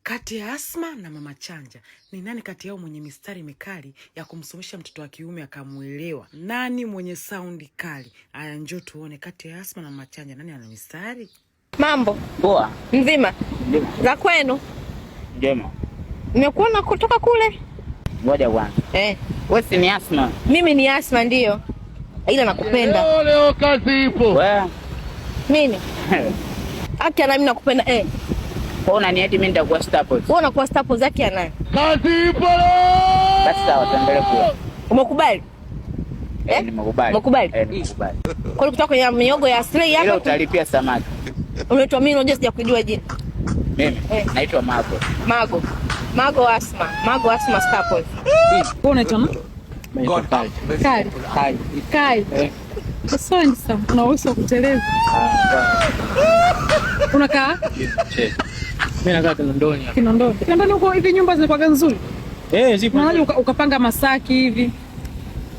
Kati ya Asma na Mama Chanja, ni nani kati yao mwenye mistari mikali ya kumsomesha mtoto wa kiume akamuelewa? Nani mwenye saundi kali? Aya, njoo tuone kati ya Asma na Mama Chanja nani ana mistari? Mambo poa. Mzima za kwenu? Njema. Nimekuona kutoka kule. Ngoja bwana. Wewe si ni Asma? Mimi ni Asma ndio. Ila nakupenda. Leo kazi ipo. Wewe. Nini? Haki ana mimi nakupenda Kwa unaniahidi mimi nitakuwa staple. Wewe unakuwa staple zake ana. Kazi ipo. Basi sawa, tuendelee kula. Umekubali? Nimekubali. Umekubali? Nimekubali. Kwa kutoka kwenye miogo ya Slay hapa. Leo utalipia samaki. Unaitwa mimi unajua sijakujua jina. Mimi naitwa Mago. Mago Asma. Mago Asma staple. Wewe unaitwa nani? Kai. Asante sana. Unaweza kuteleza. Unakaa? Mimi nakaa Kinondoni. Kinondoni huko hivi nyumba zinakuwa nzuri? Zipo. Unaje ukapanga Masaki hivi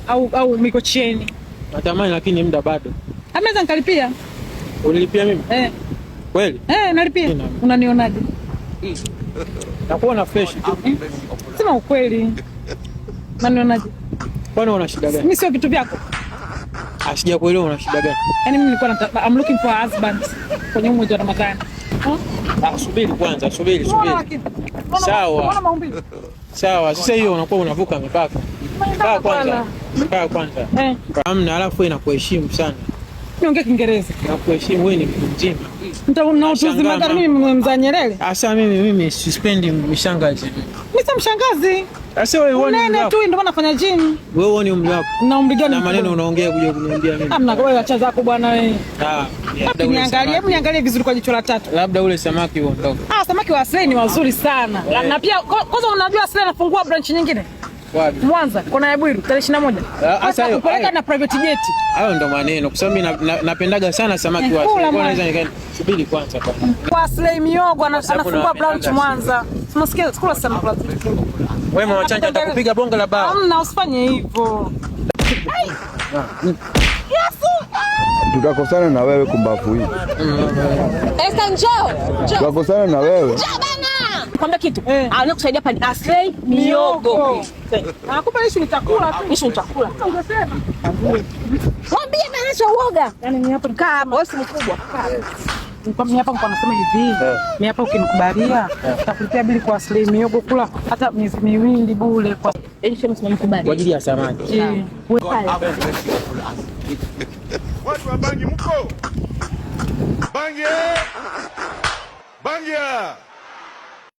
au Mikocheni? Natamani lakini muda bado. Ameza nikalipia. Unilipia mimi? Kweli? Nalipia. Unanionaje? Nakuona fresh tu. Sema ukweli. Unanionaje? Kwani una shida gani? Mimi sio vitu vyako. Sijakuelewa una shida gani? Yaani mimi nilikuwa I'm looking for a husband kwenye mwezi wa Ramadhani. Subiri kwanza, subiri. Sawa, sasa hiyo unakuwa unavuka mipaka. Kaa kwanza. Hamna, alafu wewe nakuheshimu sana. Niongee Kiingereza. Nakuheshimu, wewe ni mtu mzima. Na utuzima gani mimi mzee Nyerere? Asa mimi sispendi mishangazi. Mimi si mshangazi. Sasa wewe uone nene tu ndio nafanya gym. Wewe uone umri wako. Na umri gani? Na maneno unaongea kuja kuniambia mimi. Hamna, wewe acha zako bwana wewe. Niangalie vizuri kwa jicho la tatu. Labda ule samaki uondoke. Samaki wa Slay ni wazuri sana. Na pia kwanza unajua Slay anafungua branch nyingine. Wapi? Mwanza, kuna Yabuiru tarehe 21. Sasa hiyo kupeleka na private jet. Hayo ndo maneno kwa sababu mimi napendaga sana samaki wa Slay. Kwa naweza nikaenda. Subiri kwanza bwana. Kwa Slay Miogo anafungua branch Mwanza. Tunasikia kula sana kwa Slay. Wewe Mama Chanja atakupiga bonge la bao. Hamna, usifanye hivyo. Tutakosana na wewe kumbafu hii. Esta njoo. Tutakosana na wewe. Kwambia kitu. Anakusaidia hapa Slay Miogo. Kumbe hicho ni chakula tu. Hicho ni chakula. Ungesema. Mwambie maacha uoga. Yaani mimi hapa kama wewe si mkubwa. Mimi hapa niko nasema hivi. Mimi hapa ukinikubalia, nitakulipia bili kwa Slay Miogo kula hata miezi miwili bure kwa mkubali. Kwa ajili ya samaki. Watu wa Bangi mko? Bangi! Bangi!